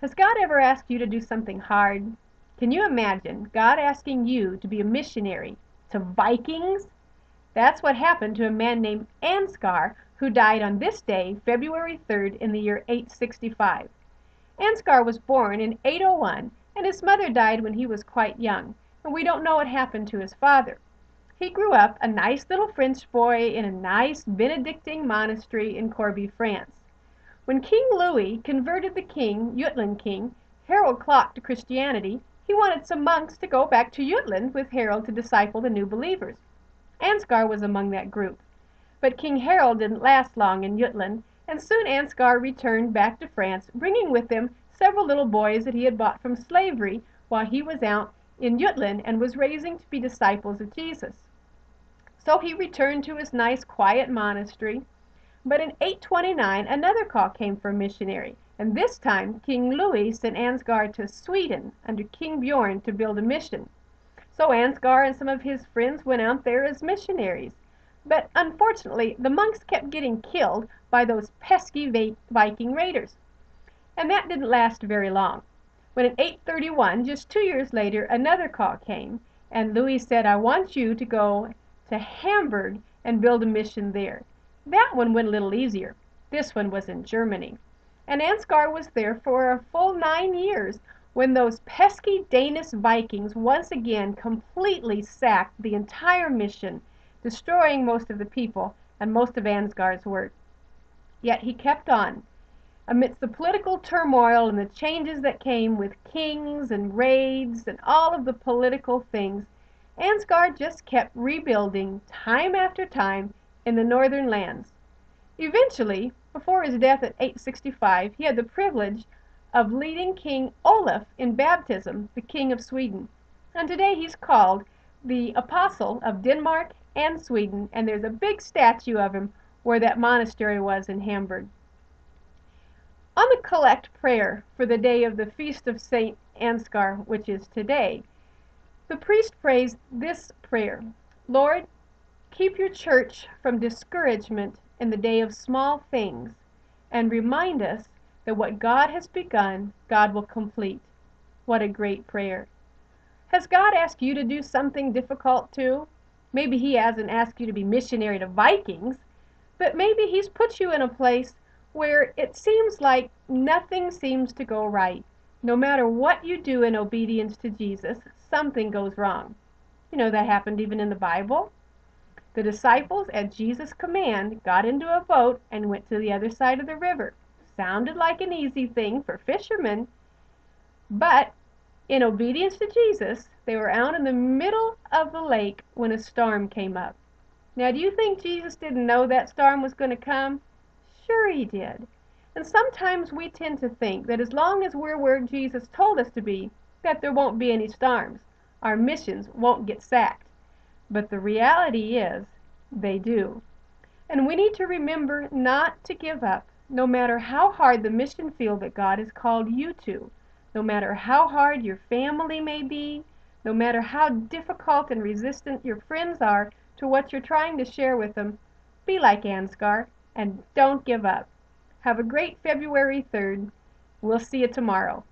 Has God ever asked you to do something hard? Can you imagine God asking you to be a missionary to Vikings? That's what happened to a man named Ansgar, who died on this day, February 3rd, in the year 865. Ansgar was born in 801, and his mother died when he was quite young, and we don't know what happened to his father. He grew up a nice little French boy in a nice Benedictine monastery in Corbie, France. When King Louis converted the Jutland king, Harold Clock, to Christianity, he wanted some monks to go back to Jutland with Harold to disciple the new believers. Ansgar was among that group. But King Harold didn't last long in Jutland, and soon Ansgar returned back to France, bringing with him several little boys that he had bought from slavery while he was out in Jutland and was raising to be disciples of Jesus. So he returned to his nice quiet monastery. But in 829 another call came for a missionary, and this time King Louis sent Ansgar to Sweden under King Bjorn to build a mission. So Ansgar and some of his friends went out there as missionaries. But unfortunately, the monks kept getting killed by those pesky Viking raiders. And that didn't last very long. When in 831, just 2 years later, another call came, and Louis said, "I want you to go to Hamburg and build a mission there." That one went a little easier. This one was in Germany. And Ansgar was there for a full 9 years when those pesky Danish Vikings once again completely sacked the entire mission, destroying most of the people and most of Ansgar's work. Yet he kept on. Amidst the political turmoil and the changes that came with kings and raids and all of the political things, Ansgar just kept rebuilding time after time in the northern lands. Eventually, before his death at 865, he had the privilege of leading King Olaf in baptism, the King of Sweden. And today he's called the Apostle of Denmark and Sweden, and there's a big statue of him where that monastery was in Hamburg. On the collect prayer for the day of the feast of St. Ansgar, which is today, the priest prays this prayer: "Lord, keep your church from discouragement in the day of small things, and remind us that what God has begun, God will complete." What a great prayer. Has God asked you to do something difficult too? Maybe he hasn't asked you to be missionary to Vikings, but maybe he's put you in a place where it seems like nothing seems to go right. No matter what you do in obedience to Jesus, something goes wrong. You know, that happened even in the Bible. The disciples, at Jesus' command, got into a boat and went to the other side of the river. Sounded like an easy thing for fishermen, but in obedience to Jesus, they were out in the middle of the lake when a storm came up. Now, do you think Jesus didn't know that storm was going to come? Sure he did. And sometimes we tend to think that as long as we're where Jesus told us to be, that there won't be any storms. Our missions won't get sacked. But the reality is, they do. And we need to remember not to give up, no matter how hard the mission field that God has called you to, no matter how hard your family may be, no matter how difficult and resistant your friends are to what you're trying to share with them. Be like Ansgar and don't give up. Have a great February 3rd. We'll see you tomorrow.